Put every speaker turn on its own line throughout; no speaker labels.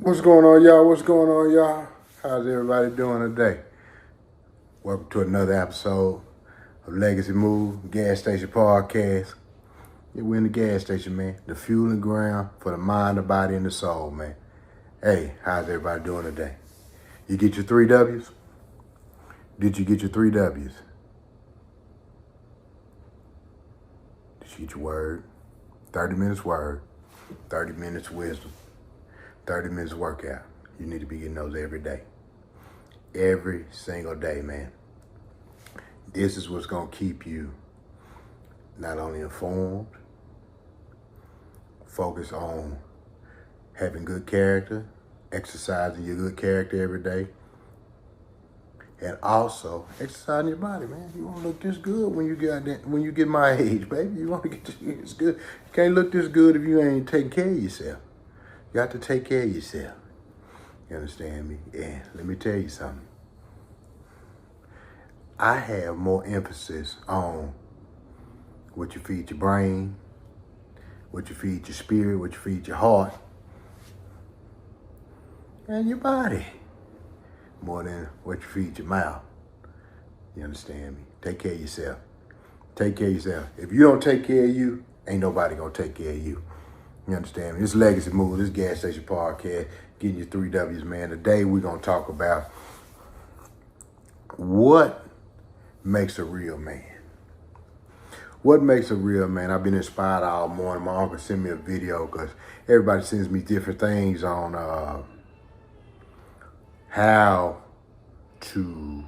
What's going on, y'all? What's going on, y'all? How's everybody doing today? Welcome to another episode of Legacy Move Gas Station Podcast. Yeah, we're in the gas station, man. The fuel and ground for the mind, the body, and the soul, man. Hey, how's everybody doing today? You get your 3 W's? Did you get your 3 W's? Did you get your word? 30 minutes word, 30 minutes wisdom, 30 minutes workout. You need to be getting those every day. Every single day, man. This is what's going to keep you not only informed, focused on having good character, exercising your good character every day, and also exercising your body, man. You want to look this good when you get my age, baby. You want to get this good. You can't look this good if you ain't taking care of yourself. You got to take care of yourself. You understand me? Yeah, let me tell you something. I have more emphasis on what you feed your brain, what you feed your spirit, what you feed your heart, and your body, more than what you feed your mouth. You understand me? Take care of yourself. Take care of yourself. If you don't take care of you, ain't nobody gonna take care of you. You understand me? This Legacy Move, this Gas Station Podcast, getting your 3 W's, man. Today we're gonna talk about what makes a real man. What makes a real man? I've been inspired all morning. My uncle sent me a video because everybody sends me different things on how to,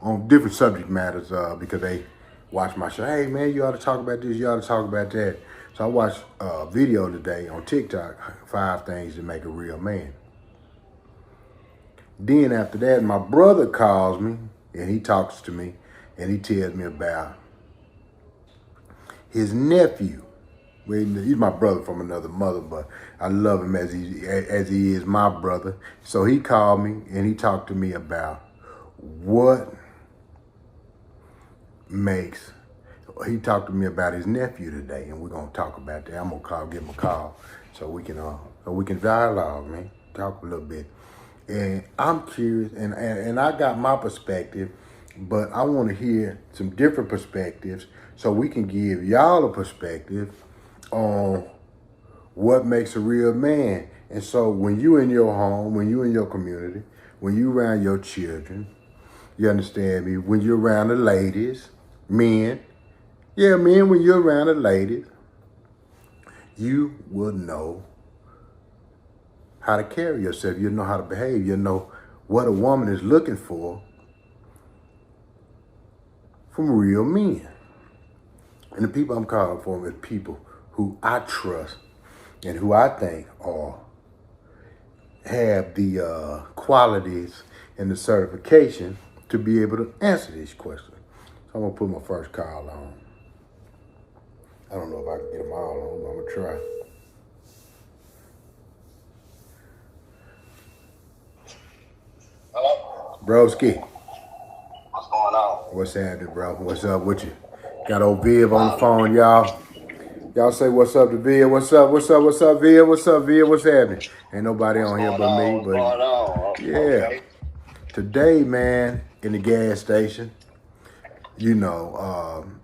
on different subject matters because they watch my show. Hey, man, you ought to talk about this. You ought to talk about that. So I watched a video today on TikTok, 5 things that make a real man. Then after that, my brother calls me and he talks to me and he tells me about his nephew. Well, he's my brother from another mother, but I love him as he is my brother. So he called me and he talked to me about he talked to me about his nephew today, and we're gonna talk about that. I'm gonna give him a call so we can dialogue, man, talk a little bit. And I'm curious, and I got my perspective, but I want to hear some different perspectives so we can give y'all a perspective on what makes a real man. And so when you in your home, when you in your community, when you around your children, you understand me, when you're around the ladies, men, when you're around the ladies, you will know how to carry yourself. You'll know how to behave. You'll know what a woman is looking for from real men. And the people I'm calling for are people who I trust and who I think have the qualities and the certification to be able to answer these questions. So I'm gonna put my first call on. I don't know if I can get them all on, but I'm gonna try.
Hello?
Broski,
What's going on?
what's happening, bro? What's up with you? Got old Viv on the phone, y'all. Y'all say what's up to Viv. What's up, Viv? What's up, Viv? What's happening? Ain't nobody on here but me,
What's going on?
yeah.
Okay.
Today, man, in the gas station,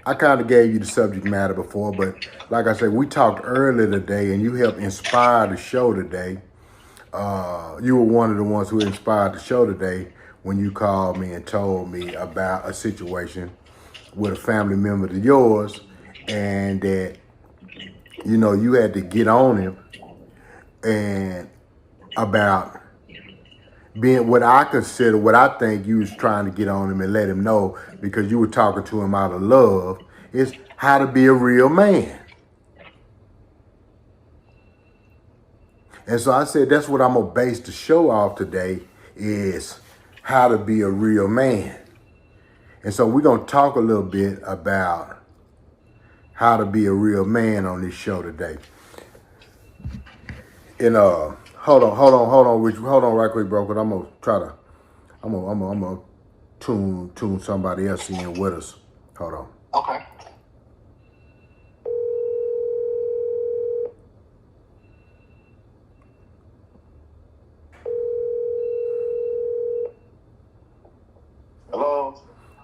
I kind of gave you the subject matter before, but like I said, we talked earlier today and you helped inspire the show today. You were one of the ones who inspired the show today when you called me and told me about a situation with a family member of yours and that, you had to get on him and about being what I think you was trying to get on him and let him know because you were talking to him out of love is how to be a real man. And so I said, that's what I'm going to base the show off today is how to be a real man. And so we're going to talk a little bit about how to be a real man on this show today. And hold on, Rich. Hold on right quick, bro, because I'm gonna tune somebody else in with us. Hold on.
Okay.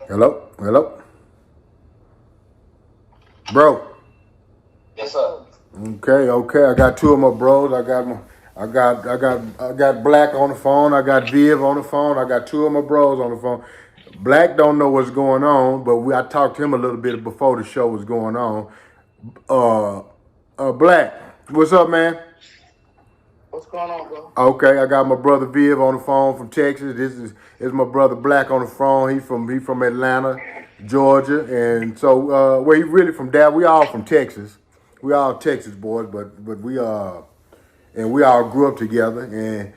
Hello? Hello? Bro.
Yes, sir.
Okay. I got two of my bros. I got Black on the phone. I got Viv on the phone. I got two of my bros on the phone. Black don't know what's going on, but I talked to him a little bit before the show was going on. Black, what's up, man?
What's going on, bro?
Okay, I got my brother Viv on the phone from Texas. This is my brother Black on the phone. He from Atlanta, Georgia, and so he really from there. We all from Texas. We all Texas boys, but we all grew up together. And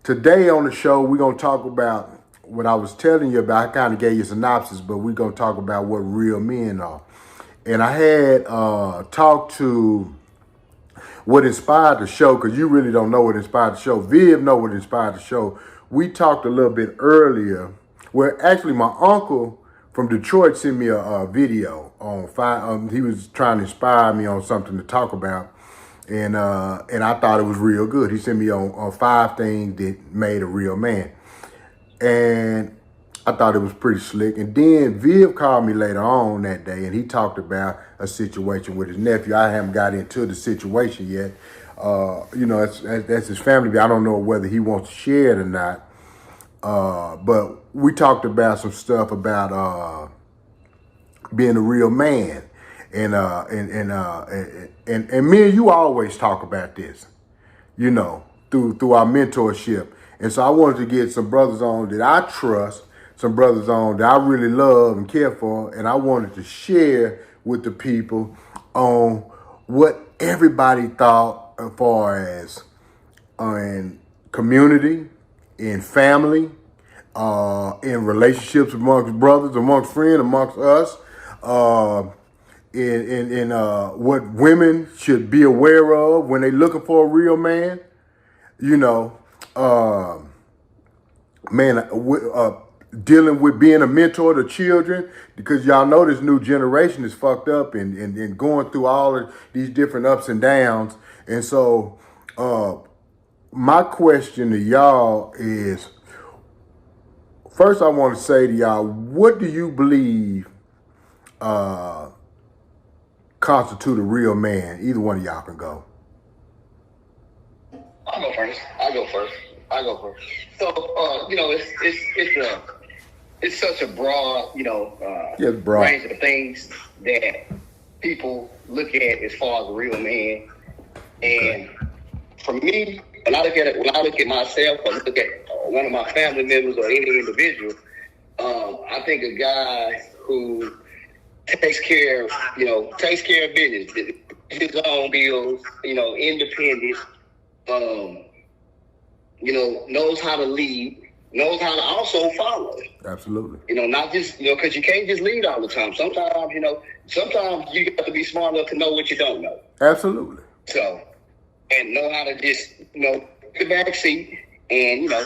today on the show, we're gonna talk about what I was telling you about. I kind of gave you a synopsis, but we're gonna talk about what real men are. And I had talked to what inspired the show, because you really don't know what inspired the show. Viv know what inspired the show. We talked a little bit earlier, where actually my uncle from Detroit sent me a video on he was trying to inspire me on something to talk about, and I thought it was real good. He sent me on 5 things that made a real man, and I thought it was pretty slick. And then Viv called me later on that day, and he talked about a situation with his nephew. I haven't got into the situation yet. That's his family, but I don't know whether he wants to share it or not. But we talked about some stuff about being a real man, and me and you always talk about this, through our mentorship. And so I wanted to get some brothers on that I trust, some brothers on that I really love and care for, and I wanted to share with the people on what everybody thought as far as in community, in family, in relationships amongst brothers, amongst friends, amongst us, in what women should be aware of when they're looking for a real man. You know, uh, man, dealing with being a mentor to children, because y'all know this new generation is fucked up and going through all of these different ups and downs. And so, my question to y'all is, first I want to say to y'all, what do you believe constitute a real man? Either one of y'all can go.
I'll go first. So, it's such a broad,
Broad.
range of things that people look at as far as a real man. And for me, when I look at myself, or look at one of my family members or any individual, I think a guy who takes care of business, his own bills, independent, knows how to lead, knows how to also follow.
Absolutely.
Not just, because you can't just lead all the time. Sometimes you got to be smart enough to know what you don't know.
Absolutely.
So, and know how to just, the back seat and, but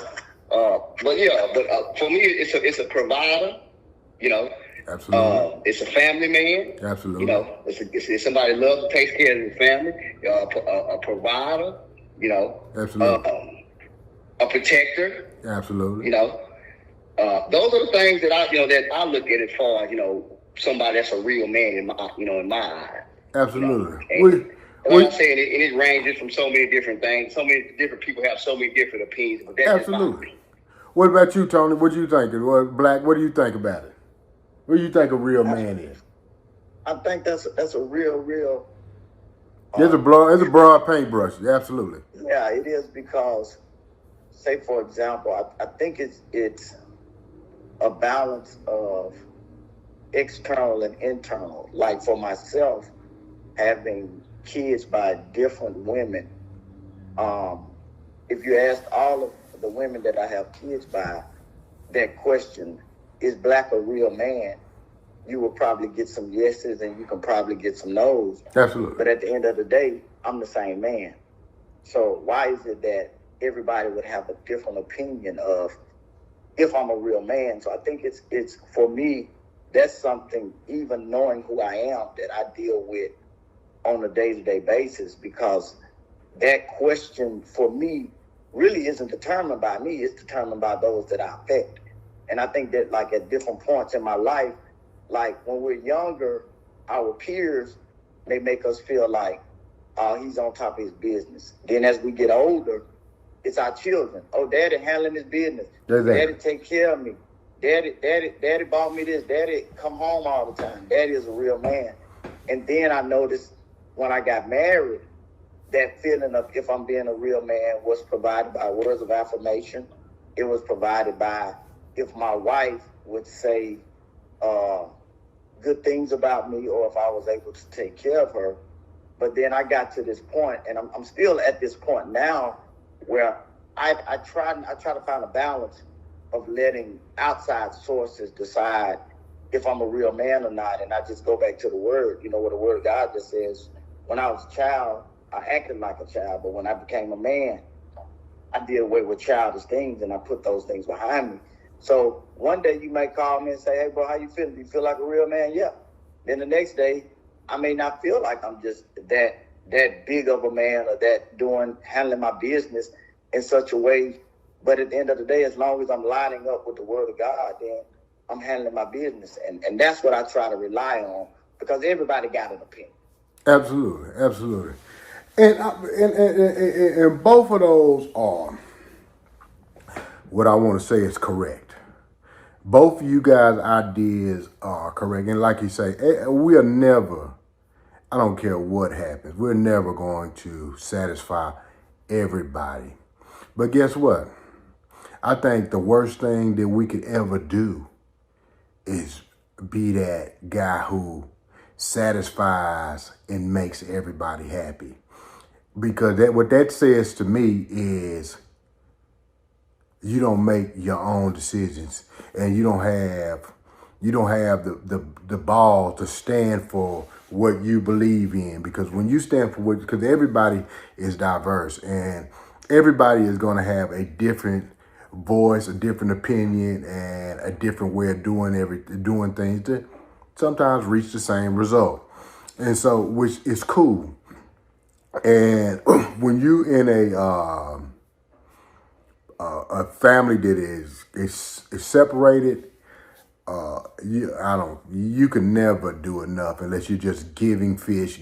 for me, it's a provider,
Absolutely.
it's a family man.
Absolutely.
It's somebody that loves to take care of his family, a provider,
Absolutely.
A protector.
Absolutely.
Those are the things that I look at as far as, somebody that's a real man in my eye.
Absolutely.
I'm saying it ranges from so many different things. So many different people have so many different opinions. But that's
absolutely. What about you, Tony? What do you think? Black, what do you think about it? What do you think a real man is?
I think that's a real.
It's a broad paintbrush. Absolutely.
Yeah, it is, because, say for example, I think it's a balance of external and internal. Like for myself, having kids by different women, if you ask all of the women that I have kids by that question, is Black a real man? You will probably get some yeses and you can probably get some no's.
Absolutely.
But at the end of the day, I'm the same man. So why is it that everybody would have a different opinion of if I'm a real man? So I think it's for me, that's something, even knowing who I am, that I deal with on a day-to-day basis, because that question for me really isn't determined by me. It's determined by those that I affect. And I think that like at different points in my life, like when we're younger, our peers, they make us feel like, oh, he's on top of his business. Then as we get older, it's our children. Oh, daddy handling his business. Daddy take care of me. Daddy bought me this. Daddy come home all the time. Daddy is a real man. And then I noticed when I got married, that feeling of if I'm being a real man was provided by words of affirmation. It was provided by if my wife would say good things about me, or if I was able to take care of her. But then I got to this point, and I'm still at this point now, where I try to find a balance of letting outside sources decide if I'm a real man or not. And I just go back to the word, what the word of God just says. When I was a child, I acted like a child, but when I became a man, I did away with childish things and I put those things behind me. So one day you may call me and say, hey, bro, how you feeling? Do you feel like a real man? Yeah. Then the next day, I may not feel like I'm just that big of a man or that handling my business in such a way. But at the end of the day, as long as I'm lining up with the word of God, then I'm handling my business. And that's what I try to rely on, because everybody got an opinion.
Absolutely, absolutely. And both of those are what I want to say is correct. Both of you guys' ideas are correct. And like you say, we are never, I don't care what happens, we're never going to satisfy everybody. But guess what? I think the worst thing that we could ever do is be that guy who satisfies and makes everybody happy. Because what that says to me is you don't make your own decisions, and you don't have the ball to stand for what you believe in. Because when you stand for because everybody is diverse and everybody is going to have a different voice, a different opinion, and a different way of doing things to sometimes reach the same result. And so, which is cool. And when you in a family that is separated, you can never do enough unless you're just giving fish.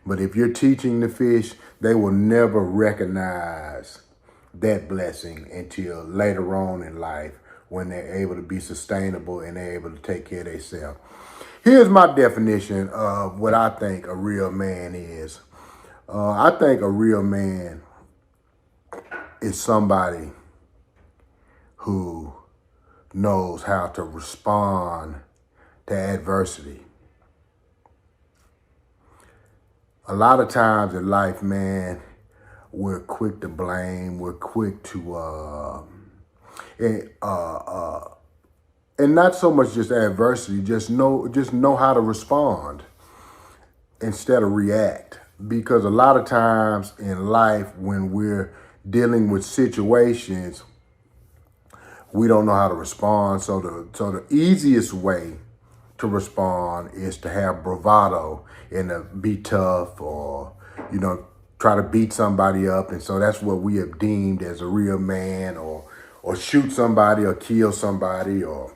But if you're teaching the fish, they will never recognize that blessing until later on in life, when they're able to be sustainable and they're able to take care of themselves. Here's my definition of what I think a real man is. I think a real man is somebody who knows how to respond to adversity. A lot of times in life, man, we're quick to blame. We're quick to and not so much just adversity. Just know how to respond instead of react. Because a lot of times in life, when we're dealing with situations, we don't know how to respond. So the easiest way to respond is to have bravado and to be tough, or try to beat somebody up. And so that's what we have deemed as a real man, or shoot somebody, or kill somebody, or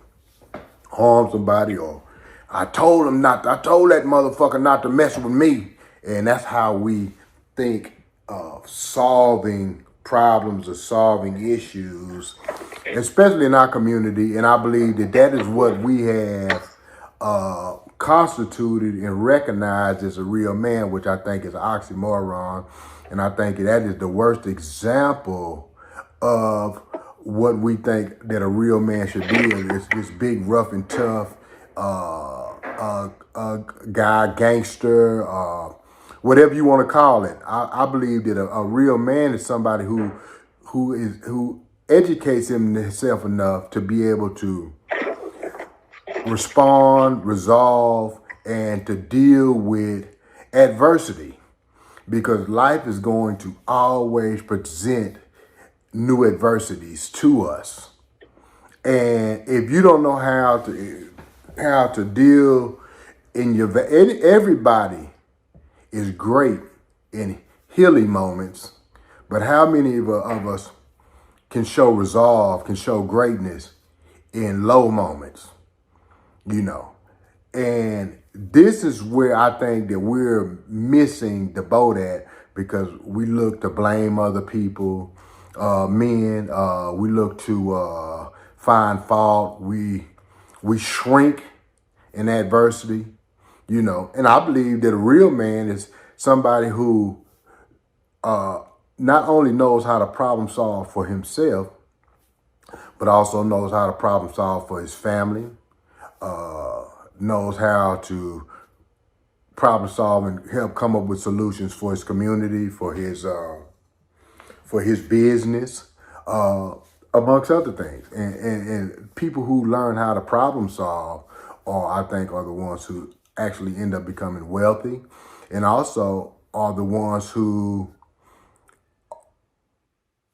harm somebody, or I told that motherfucker not to mess with me. And that's how we think of solving problems or solving issues, especially in our community. And I believe that is what we have constituted and recognized as a real man, which I think is an oxymoron. And I think that is the worst example of what we think that a real man should be. Is this big, rough and tough guy, gangster, whatever you want to call it. I believe that a real man is somebody who educates himself enough to be able to respond, resolve, and to deal with adversity. Because life is going to always present new adversities to us. And if you don't know how to deal everybody is great in healing moments, but how many of us can show resolve, can show greatness in low moments, you know. And this is where I think that we're missing the boat at, because we look to blame other people, men. We look to find fault. We shrink in adversity, you know. And I believe that a real man is somebody who not only knows how to problem solve for himself, but also knows how to problem solve for his family, knows how to problem solve and help come up with solutions for his community, for his business, amongst other things. And people who learn how to problem solve I think, are the ones who actually end up becoming wealthy, and also are the ones who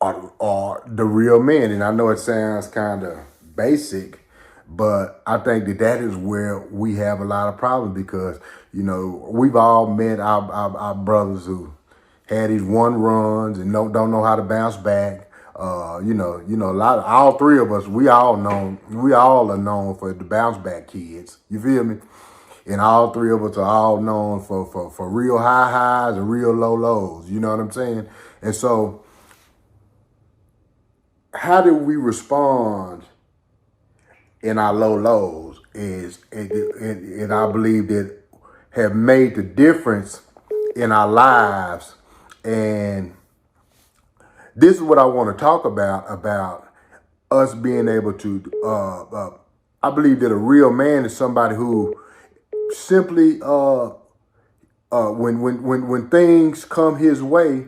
are the real men. And I know it sounds kind of basic, but I think that is where we have a lot of problems, because, you know, we've all met our brothers who had these one runs and don't know how to bounce back. All three of us, we all are known for the bounce back kids. You feel me? And all three of us are all known for real high highs and real low lows. You know what I'm saying? And so, how do we respond in our low lows and I believe that have made the difference in our lives. And this is what I want to talk about us being able to, I believe that a real man is somebody who simply, when things come his way,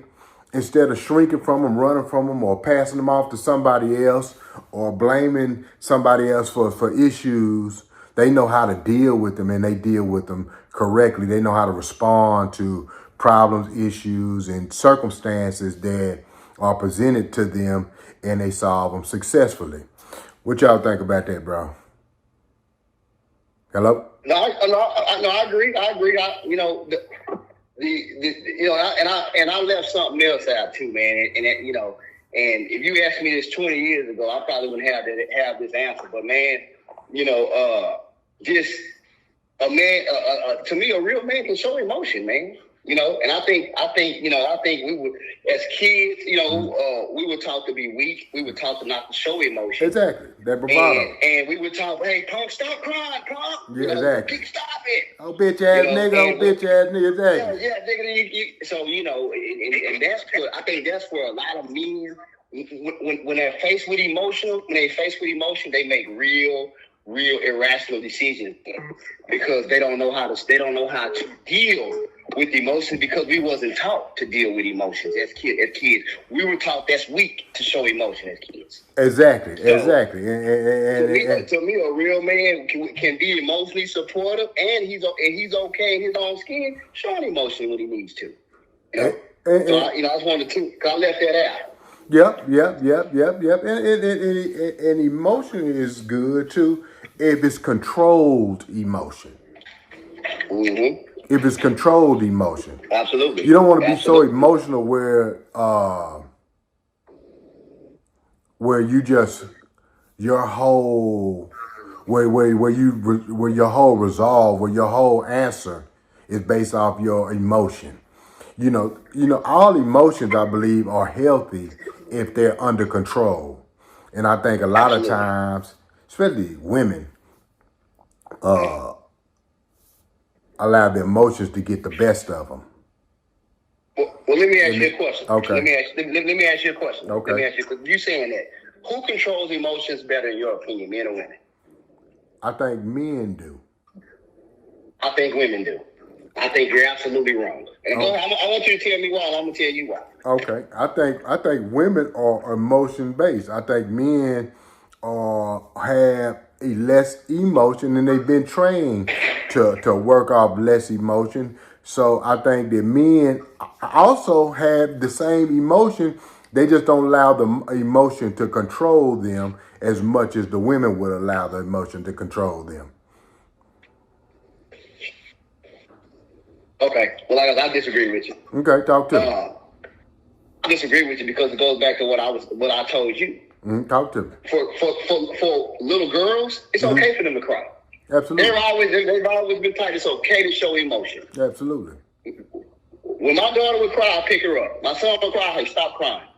instead of shrinking from them, running from them, or passing them off to somebody else, or blaming somebody else for issues, they know how to deal with them, and they deal with them correctly. They know how to respond to problems, issues, and circumstances that are presented to them, and they solve them successfully. What y'all think about that, bro? Hello?
No, I agree. I left something else out too, man. And if you asked me this 20 years ago, I probably wouldn't have this answer. But man, just a man, to me, a real man can show emotion, man. And I think we would, as kids, we were taught to be weak. We were taught to not show emotion.
Exactly. That bravado.
And we were taught, hey, punk, stop crying, punk.
Yeah, exactly.
Stop it.
Oh, bitch ass nigga, exactly.
Yeah, nigga. So, and that's what, I think that's where a lot of men, when they're faced with emotion, they make real irrational decisions, because they don't know how to deal with emotions, because we wasn't taught to deal with emotions as kids. We were taught that's weak to show emotion as kids.
Exactly.
To me, a real man can be emotionally supportive, and he's okay in his own skin, showing emotion when he needs to. I just wanted to, because I left that out.
Yep. And emotion is good too if it's controlled emotion.
Mm-hmm.
If it's controlled emotion.
Absolutely.
You don't want to be so emotional where you just your whole where your whole resolve, where your whole answer is based off your emotion. All emotions, I believe, are healthy if they're under control. And I think a lot of times, especially women, allow the emotions to get the best of them.
Well, let me ask you a question.
Okay.
Let me ask you a question.
Okay.
Let me ask you, you saying that, who controls emotions better in your opinion, men or women?
I think men do.
I think women do. I think you're absolutely wrong. And I want you to tell me why, and I'm going to tell you why.
Okay. I think women are emotion based. I think men have a less emotion, and they've been trained to work off less emotion. So I think that men also have the same emotion. They just don't allow the emotion to control them as much as the women would allow the emotion to control them.
Okay. Well, I disagree with you.
Okay, talk to me.
disagree with you because it goes back to what I told you.
Talk to me.
For little girls, it's okay for them to cry.
Absolutely.
They've always been taught it's okay to show emotion.
Absolutely.
When my daughter would cry, I pick her up. My son would cry, hey, stop crying.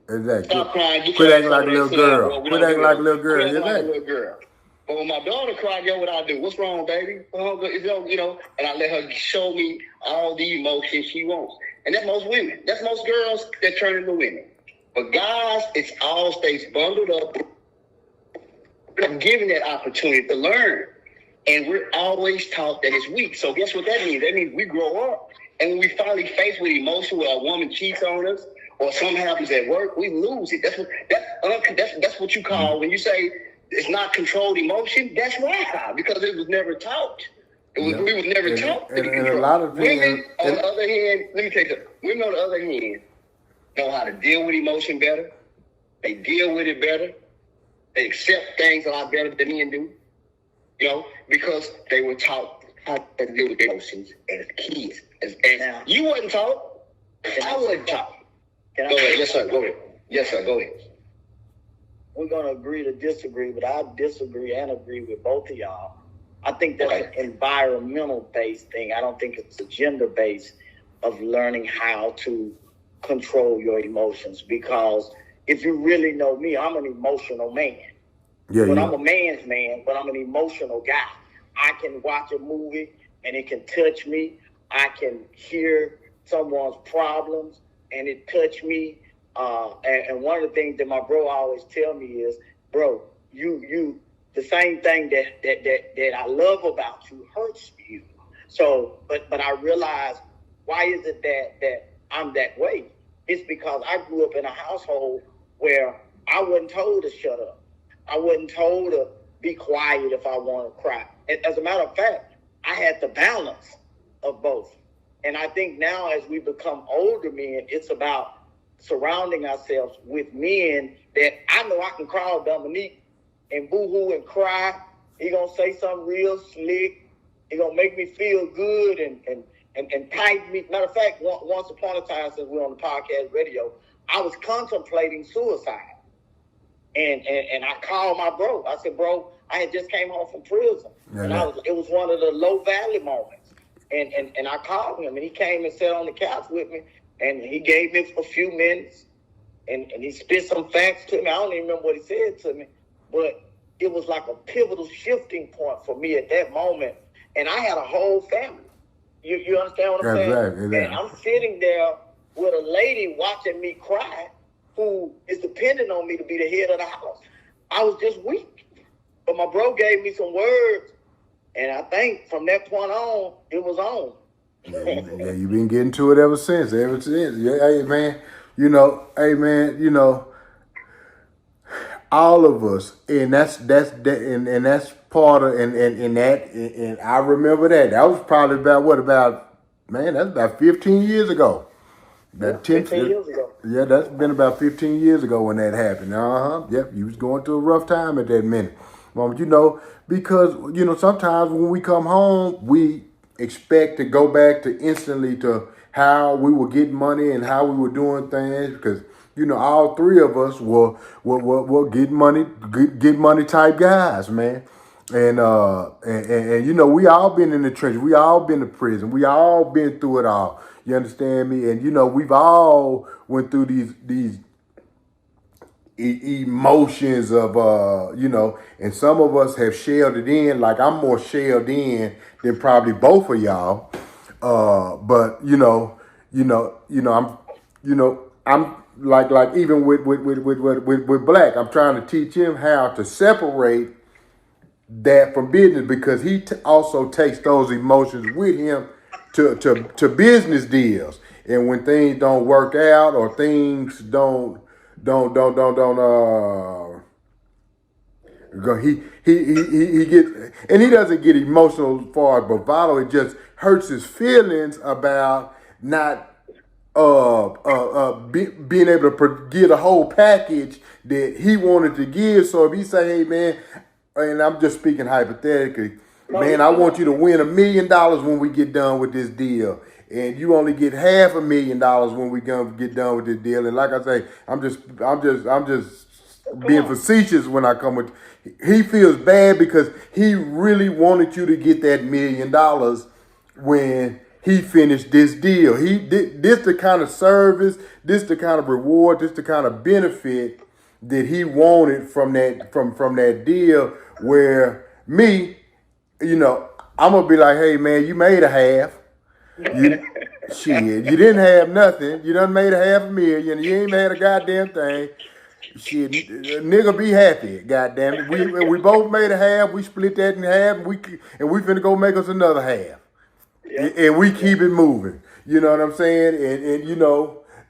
Exactly.
Stop crying.
Quit acting like a little girl. Quit acting like a little girl.
Quit acting like a little girl. But when my daughter cried, guess what I do? What's wrong, baby? And I let her show me all the emotions she wants. And that's most women. That's most girls that turn into women. But guys, it's all stays bundled up. I'm given that opportunity to learn. And we're always taught that it's weak. So guess what that means? That means we grow up. And when we finally face with emotion where a woman cheats on us or something happens at work, we lose it. That's what you call, when you say it's not controlled emotion, that's right, because it was never taught. We was never taught to be controlled.
A lot of
women, on the other hand, let me tell you something. Women, on the other hand, know how to deal with emotion better. They deal with it better. They accept things a lot better than men do. Because they were taught how to deal with emotions as kids. And you wasn't taught. I wasn't taught. Go ahead. Yes, sir. Go ahead. Yes, sir. Go ahead.
We're going to agree to disagree, but I disagree and agree with both of y'all. I think that's an environmental-based thing. I don't think it's a gender-based of learning how to control your emotions, because if you really know me, I'm an emotional man. I'm a man's man, but I'm an emotional guy. I can watch a movie and it can touch me. I can hear someone's problems and it touch me. And one of the things that my bro always tell me is, bro, you the same thing that I love about you hurts you. So, but I realize, why is it that I'm that way? It's because I grew up in a household where I wasn't told to shut up. I wasn't told to be quiet if I want to cry. As a matter of fact, I had the balance of both. And I think now, as we become older men, it's about surrounding ourselves with men that I know I can call Dominique and boo-hoo and cry. He gonna say something real slick. He gonna make me feel good and tight me. Matter of fact, once upon a time, since we're on the podcast radio, I was contemplating suicide. And I called my bro. I said, bro, I had just came home from prison. And it was one of the low valley moments. And I called him, and he came and sat on the couch with me, and he gave me a few minutes, and he spit some facts to me. I don't even remember what he said to me, but it was like a pivotal shifting point for me at that moment. And I had a whole family. You understand what I'm saying? Exactly. And I'm sitting there with a lady watching me cry, who is depending on me to be the head of the house. I was just weak. But my bro gave me some words, and I think from that point on, it was on.
Yeah, you've been getting to it ever since. Yeah, hey man, all of us, and that's part of and I remember that. That was probably that's about 15 years ago.
15 years ago.
Yeah, that's been about 15 years ago when that happened. Yep, you was going through a rough time at that minute. Because, sometimes when we come home, we expect to go back to instantly to how we were getting money and how we were doing things, because, all three of us were get money type guys, man. And we all been in the trenches. We all been to prison. We all been through it all. You understand me? And, we've all went through these emotions of, and some of us have shelled it in. Like, I'm more shelled in than probably both of y'all. But, I'm like even with Black, I'm trying to teach him how to separate that from business, because he also takes those emotions with him to business deals. And when things don't work out or things don't he gets, and he doesn't get emotional as far as bravado. It just hurts his feelings about not being able to get a whole package that he wanted to give. So if he say, hey man, and I'm just speaking hypothetically,
No,
man, I want you to win $1 million when we get done with this deal. And you only get $500,000 when we gonna get done with this deal. And like I say, I'm just
come
being
on.
facetious when I come with. He feels bad because he really wanted you to get that $1 million when he finished this deal. This the kind of service, this the kind of reward, this the kind of benefit that he wanted from that deal. Where me, I'm gonna be like, hey man, you made a half. You shit, you didn't have nothing. You done made $500,000. You ain't made a goddamn thing. Shit, nigga, be happy. Goddamn it. We both made a half. We split that in half. And we finna go make us another half.
Yeah.
And we keep it moving. You know what I'm saying?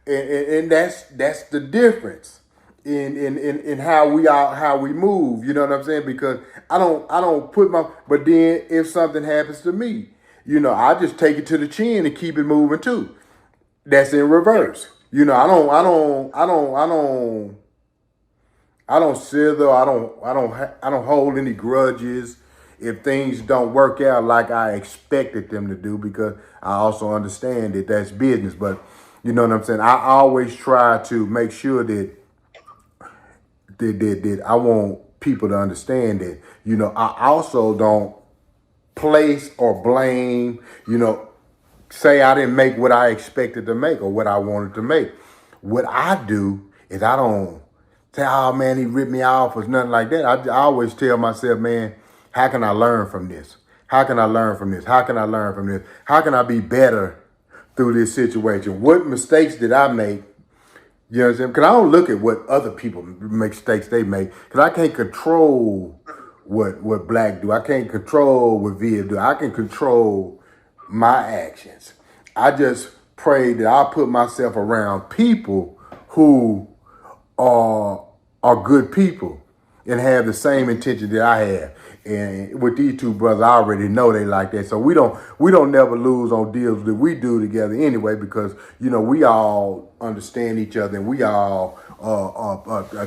And that's the difference in how we move. You know what I'm saying? Because I don't put my. But then if something happens to me, I just take it to the chin and keep it moving too. That's in reverse. I don't slither. I don't hold any grudges if things don't work out like I expected them to do, because I also understand that that's business. But you know what I'm saying? I always try to make sure that I want people to understand that, I also don't place or blame, say I didn't make what I expected to make or what I wanted to make. What I do is I don't say, oh man, he ripped me off or nothing like that. I always tell myself, man, how can I learn from this? How can I learn from this? How can I learn from this? How can I be better through this situation? What mistakes did I make? You know what I'm saying? Because I don't look at what other people mistakes they make. Because I can't control what Black do. I can't control what Viv do. I can control my actions. I just pray that I put myself around people who are good people and have the same intention that I have. And with these two brothers, I already know they like that. So we don't never lose on deals that we do together anyway, because we all understand each other and we all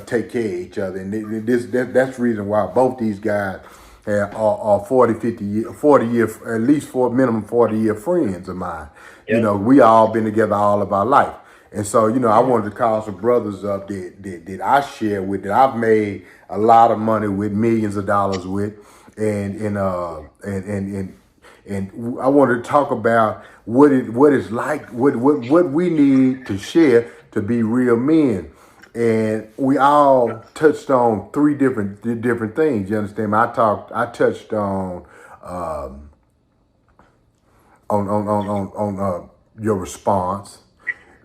take care of each other. And that's the reason why both these guys are 40 year, at least for minimum 40-year friends of mine.
Yeah.
We all been together all of our life. And so, I wanted to call some brothers up that I share with, that I've made a lot of money with, millions of dollars with, and I wanted to talk about what it's like, what we need to share to be real men. And we all touched on three different things. You understand me? I touched on your response.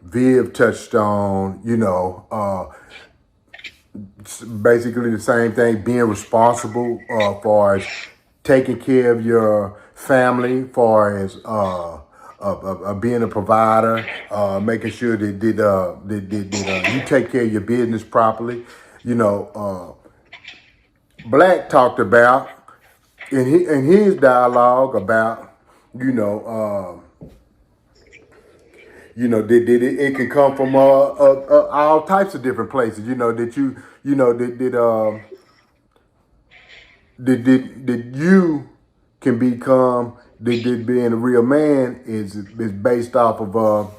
Viv touched on, basically the same thing, being responsible for as taking care of your family, far as being a provider, making sure that you take care of your business properly. Black talked about in his dialogue about, it can come from all types of different places. That you can become, that being a real man is based off of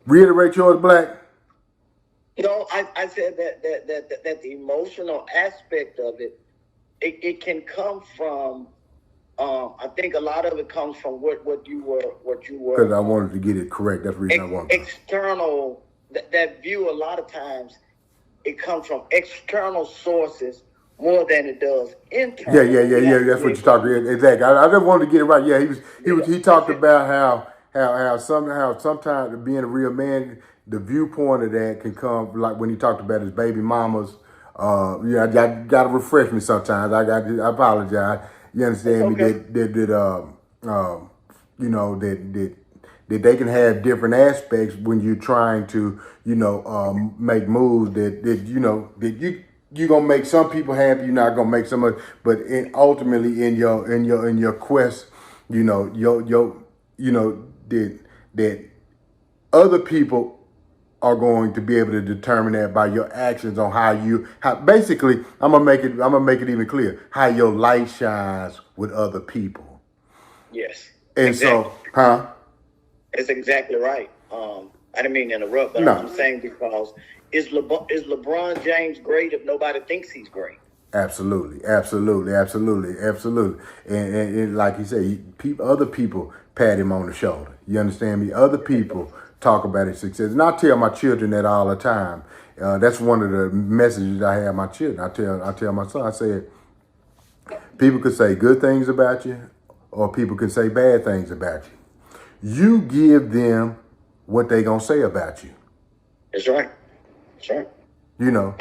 reiterate yours, Black.
I said that the emotional aspect of it can come from. I think a lot of it comes from what you were.
Because I wanted to get it correct. That's the reason I wanted.
External that view. A lot of times, it comes from external sources more than it does internal.
Yeah. That's what you're talking about. Exactly. I just wanted to get it right. Yeah, he talked about how sometimes being a real man, the viewpoint of that can come, like when he talked about his baby mamas. I got to refresh me sometimes. I apologize. You understand me? That they can have different aspects when you're trying to, make moves that you're gonna make some people happy. You're not gonna make some, but ultimately in your quest, that other people are going to be able to determine that by your actions on how basically I'm gonna make it even clear how your light shines with other people.
Yes.
And
exactly.
so,
That's exactly right. I didn't mean to interrupt, but
No.
I'm saying because is LeBron James great if nobody thinks he's great?
Absolutely. And like you say, other people pat him on the shoulder. You understand me? Other people talk about his success. And I tell my children that all the time. That's one of the messages I have my children. I tell my son, I said, people could say good things about you, or people can say bad things about you. You give them what they gonna say about you.
That's right. That's right.
You know,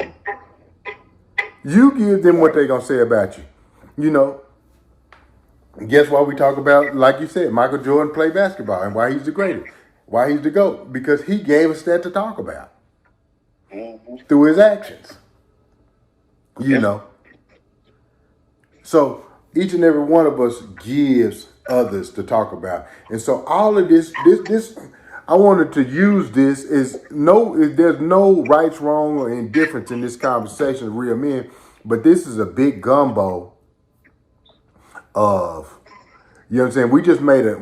you give them what they gonna say about you. You know, guess why we talk about, like you said, Michael Jordan played basketball and why he's the greatest, why he's the GOAT, because he gave us that to talk about through his actions. You know, so each and every one of us gives others to talk about, and so all of this, I wanted to use this there's no rights, wrong, or indifference in this conversation of real men, but this is a big gumbo of, you know what I'm saying? We just made a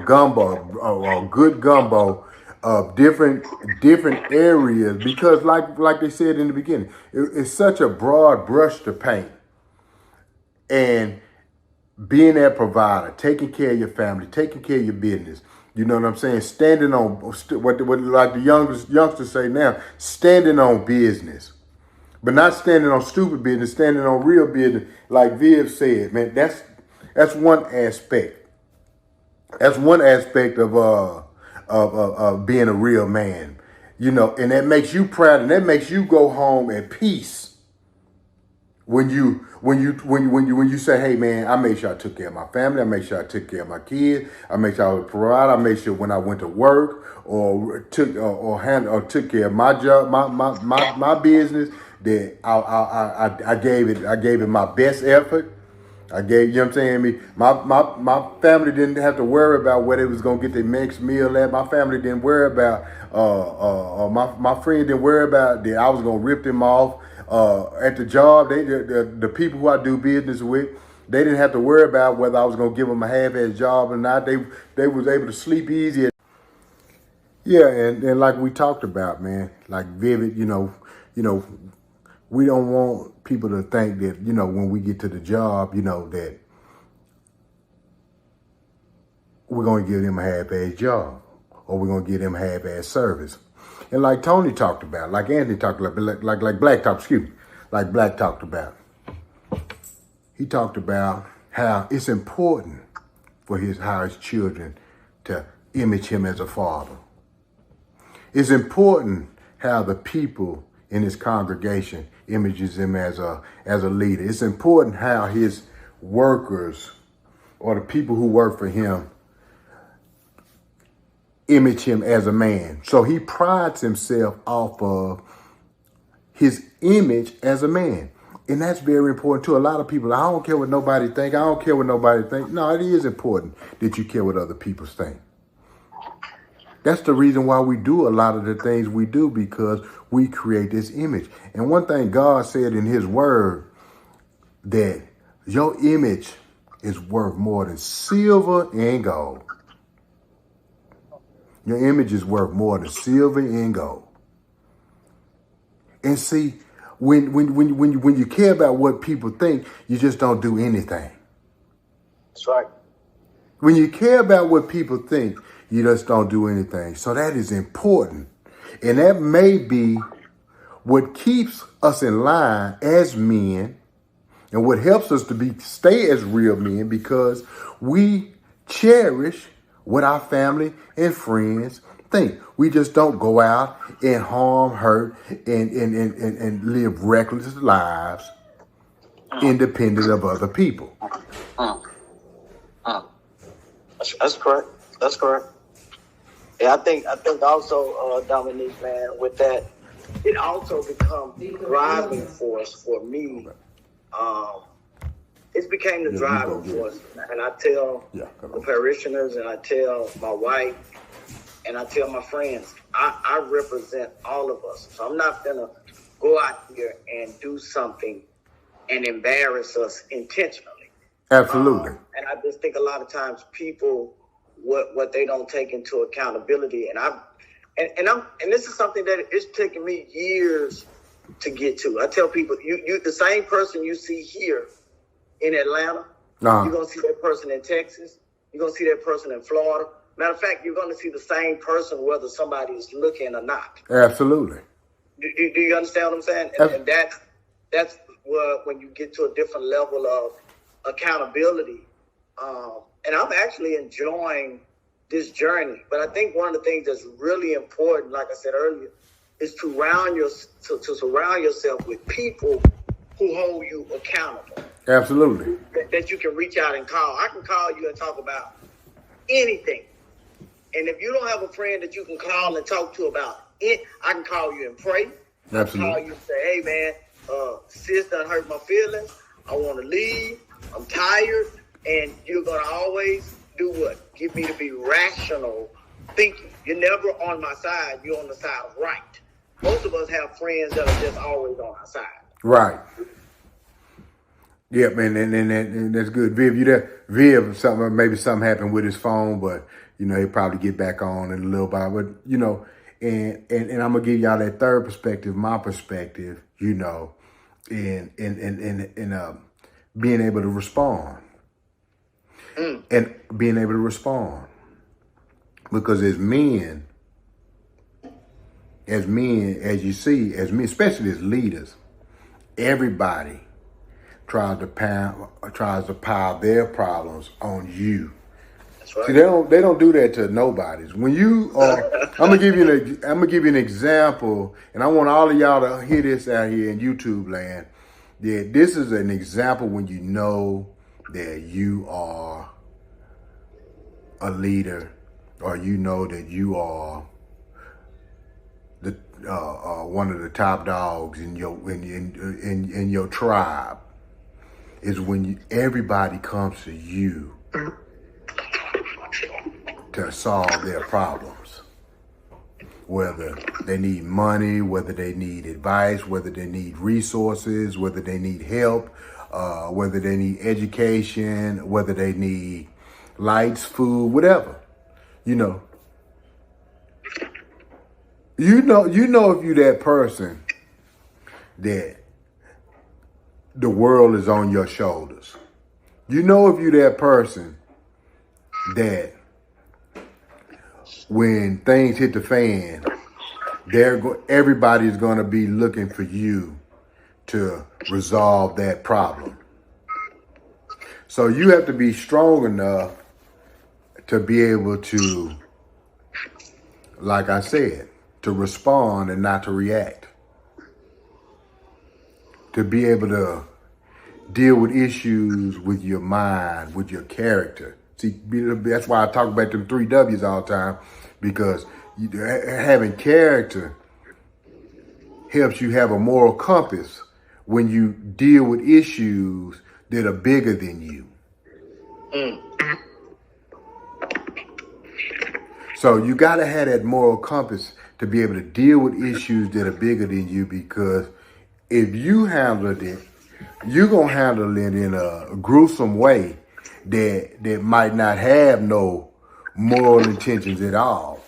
gumbo, a good gumbo of different areas, because like they said in the beginning, it's such a broad brush to paint. And being that provider, taking care of your family, taking care of your business, you know what I'm saying? Standing on what like the youngsters say now, standing on business, but not standing on stupid business, standing on real business. Like Viv said, man, that's one aspect. That's one aspect of being a real man, you know, and that makes you proud, and that makes you go home at peace. When you say, hey man, I made sure I took care of my family, I made sure I took care of my kids, I made sure I was provided, I made sure when I went to work or took care of my job, my business, that I gave it my best effort. I gave, you know what I'm saying? My family didn't have to worry about where they was gonna get their next meal at. My family didn't worry about my friend didn't worry about that I was gonna rip them off. At the job, the people who I do business with, they didn't have to worry about whether I was gonna give them a half-ass job or not. They was able to sleep easy. Yeah, and like we talked about, man, like Vivid, you know, we don't want people to think that, you know, when we get to the job, you know, that we're going to give them a half-ass job or we're going to give them half-ass service. And like Tony talked about, like Anthony talked about, like Black talked, like Black talked about. He talked about how it's important for his children to image him as a father. It's important how the people in his congregation images him as a leader. It's important how his workers or the people who work for him image him as a man. So he prides himself off of his image as a man. And that's very important to a lot of people. I don't care what nobody think. No, it is important that you care what other people think. That's the reason why we do a lot of the things we do, because we create this image. And one thing God said in his word, that your image is worth more than silver and gold. Your image is worth more than silver and gold. And see, when you care about what people think, you just don't do anything.
That's right.
When you care about what people think, you just don't do anything. So that is important. And that may be what keeps us in line as men, and what helps us to stay as real men, because we cherish what our family and friends think. We just don't go out and harm, hurt, and live reckless lives independent of other people.
That's correct. That's correct. Yeah, I think also, Dominique, man, with that, it also becomes the driving force for me. It became the driving force. And I tell the parishioners, and I tell my wife, and I tell my friends, I represent all of us. So I'm not going to go out here and do something and embarrass us intentionally.
Absolutely.
And I just think a lot of times people, what they don't take into accountability, and this is something that it's taken me years to get to. I tell people, you the same person you see here in Atlanta, you're gonna see that person in Texas, you're gonna see that person in Florida. Matter of fact, you're gonna see the same person whether somebody is looking or not.
Absolutely.
Do you understand what I'm saying? And that's when you get to a different level of accountability. And I'm actually enjoying this journey. But I think one of the things that's really important, like I said earlier, is to surround yourself with people who hold you accountable.
Absolutely.
That you can reach out and call. I can call you and talk about anything. And if you don't have a friend that you can call and talk to about it, I can call you and pray.
Absolutely.
I can call you and say, hey, man, sis done hurt my feelings. I want to leave. I'm tired. And you're going to always do what? Get me to be rational thinking. You're never on my side. You're on the side of right. Most of us have friends that are just always on our side.
Right. Yeah, man, and that's good. Viv, you there? Viv, maybe something happened with his phone, but he'll probably get back on in a little while. But and I'm gonna give y'all that third perspective, my perspective, in being able to respond. And being able to respond. Because as men, as you see, as men, especially as leaders, everybody tries to pile their problems on you.
That's right.
See, they don't do that to nobody. When you are, I'm gonna give you an example, and I want all of y'all to hear this out here in YouTube land. Yeah, this is an example when you know that you are a leader, or you know that you are the one of the top dogs in your tribe. Is when everybody comes to you to solve their problems. Whether they need money, whether they need advice, whether they need resources, whether they need help, whether they need education, whether they need lights, food, whatever. You know if you're that person that the world is on your shoulders. You know if you're that person that when things hit the fan, everybody's going to be looking for you to resolve that problem. So you have to be strong enough to be able to, like I said, to respond and not to react. To be able to deal with issues with your mind, with your character. See, that's why I talk about them 3 W's all the time, because having character helps you have a moral compass when you deal with issues that are bigger than you. So you got to have that moral compass to be able to deal with issues that are bigger than you, because if you handled it, you're going to handle it in a gruesome way that might not have no moral intentions at all.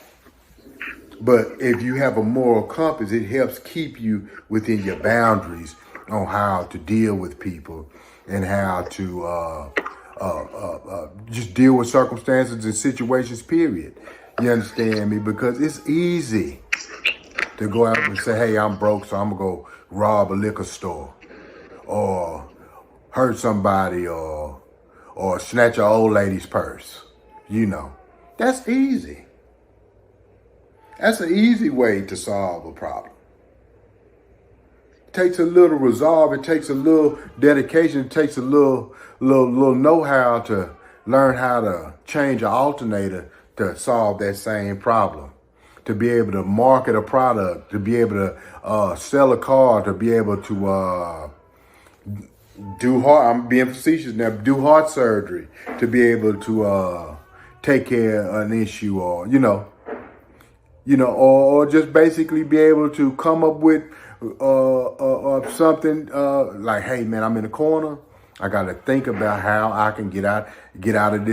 But if you have a moral compass, it helps keep you within your boundaries on how to deal with people and how to just deal with circumstances and situations, period. You understand me? Because it's easy to go out and say, hey, I'm broke, so I'm going to go rob a liquor store or hurt somebody or snatch an old lady's purse. That's easy. That's an easy way to solve a problem. It takes a little resolve. It takes a little dedication. It takes a little know-how to learn how to change an alternator to solve that same problem. To be able to market a product, to be able to sell a car, to be able to I'm being facetious now, do heart surgery, to be able to take care of an issue, or or just basically be able to come up with something like, hey man, I'm in a corner I got to think about how I can get out of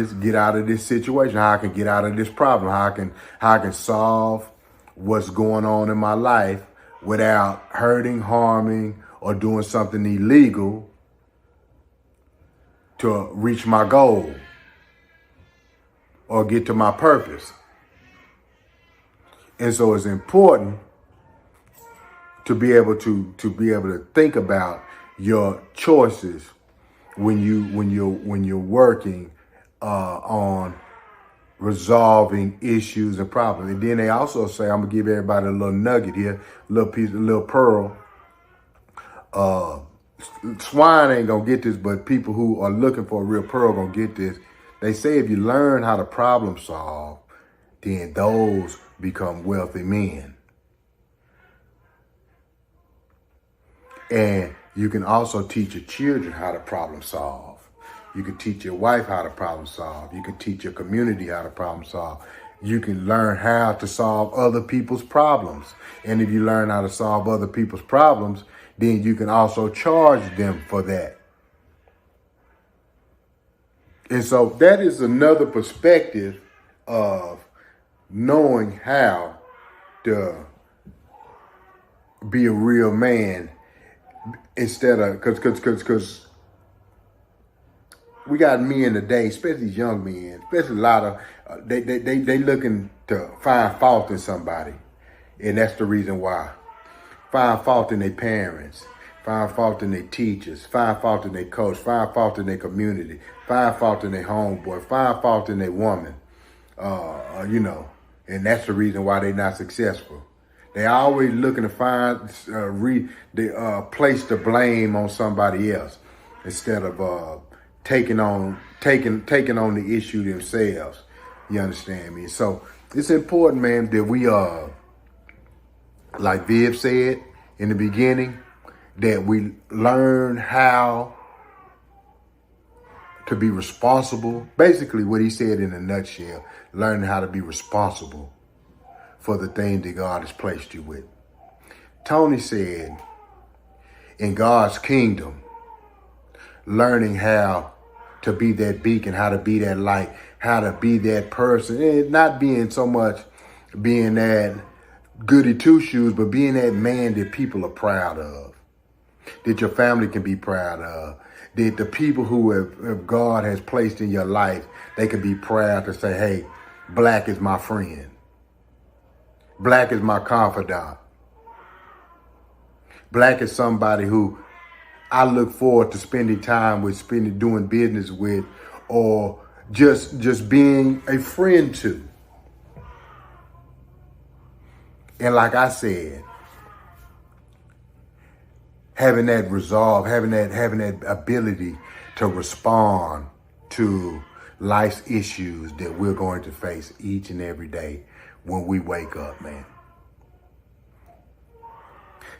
this situation, how I can get out of this problem, how I can solve what's going on in my life without hurting, harming, or doing something illegal to reach my goal or get to my purpose. And so it's important to be able to think about your choices when you're working on resolving issues and problems. And then they also say, I'm gonna give everybody a little nugget here, a little pearl. Swine ain't gonna get this, but people who are looking for a real pearl gonna get this. They say if you learn how to problem solve, then those become wealthy men. And you can also teach your children how to problem solve. You can teach your wife how to problem solve. You can teach your community how to problem solve. You can learn how to solve other people's problems. And if you learn how to solve other people's problems, then you can also charge them for that. And so that is another perspective of knowing how to be a real man instead of, because we got men today, especially young men, especially a lot of, they looking to find fault in somebody. And that's the reason why. Find fault in their parents, find fault in their teachers, find fault in their coach, find fault in their community, find fault in their homeboy, find fault in their woman, and that's the reason why they're not successful. They always looking to find, place the blame on somebody else instead of taking on the issue themselves. You understand me? So it's important, man, that we like Viv said in the beginning, that we learn how to be responsible. Basically what he said in a nutshell, learning how to be responsible for the thing that God has placed you with. Tony said, in God's kingdom, learning how to be that beacon, how to be that light, how to be that person, and not being so much being that goody two-shoes, but being that man that people are proud of, that your family can be proud of, that the people who have God has placed in your life, they can be proud to say, hey, Black is my friend. Black is my confidant. Black is somebody who I look forward to spending time with, doing business with, or just being a friend to. And like I said, having that resolve, having that ability to respond to life's issues that we're going to face each and every day when we wake up, man.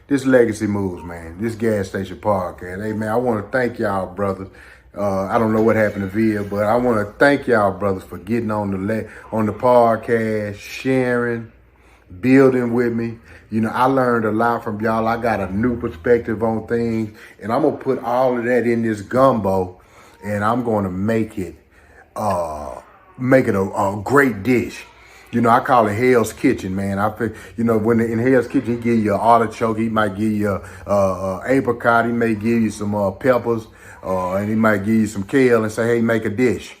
This Legacy Moves, man. This gas station podcast. Hey, man, I want to thank y'all, brothers. I don't know what happened to Via, but I want to thank y'all, brothers, for getting on the podcast, sharing, building with me. You know, I learned a lot from y'all. I got a new perspective on things, and I'm gonna put all of that in this gumbo, and I'm gonna make it a great dish. You know, I call it Hell's Kitchen, man. I feel, when in Hell's Kitchen, he give you an artichoke, he might give you a apricot, he may give you some peppers, and he might give you some kale and say, hey, make a dish,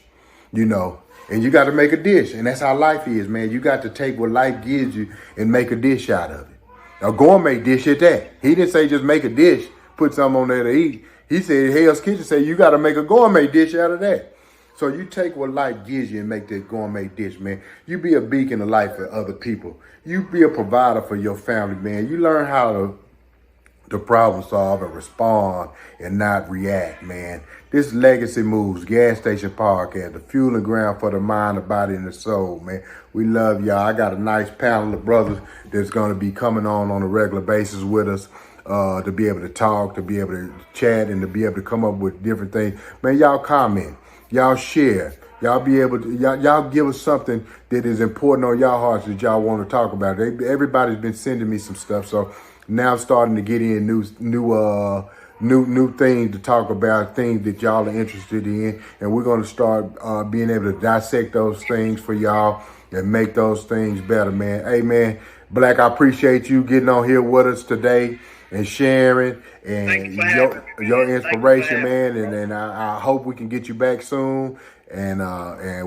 And you got to make a dish, and that's how life is, man. You got to take what life gives you and make a dish out of it. A gourmet dish at that. He didn't say just make a dish, put something on there to eat. He said Hell's Kitchen said you got to make a gourmet dish out of that. So you take what life gives you and make that gourmet dish, man. You be a beacon of light for other people. You be a provider for your family, man. You learn how to problem solve and respond and not react, man. This Legacy Moves gas station podcast, the fuel and ground for the mind, the body, and the soul, man. We love y'all. I got a nice panel of brothers that's going to be coming on a regular basis with us to be able to talk, to be able to chat, and to be able to come up with different things. Man, y'all comment. Y'all share. Y'all be able to, y'all give us something that is important on y'all hearts that y'all want to talk about. Everybody's been sending me some stuff, so now I'm starting to get in new new things to talk about, things that y'all are interested in, and we're going to start being able to dissect those things for y'all and make those things better, man. Hey, man, Black, I appreciate you getting on here with us today and sharing and your inspiration, man. And I hope we can get you back soon. And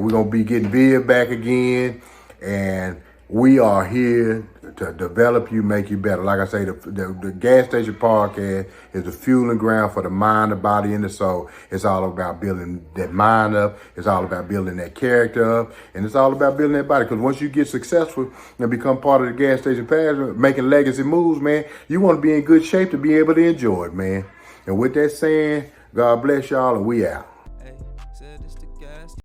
we're gonna be getting Viv back again. And we are here to develop you, make you better. Like I say, the Gas Station Podcast is the fueling ground for the mind, the body, and the soul. It's all about building that mind up. It's all about building that character up. And it's all about building that body. Because once you get successful and become part of the Gas Station Podcast, making legacy moves, man, you want to be in good shape to be able to enjoy it, man. And with that saying, God bless y'all, and we out.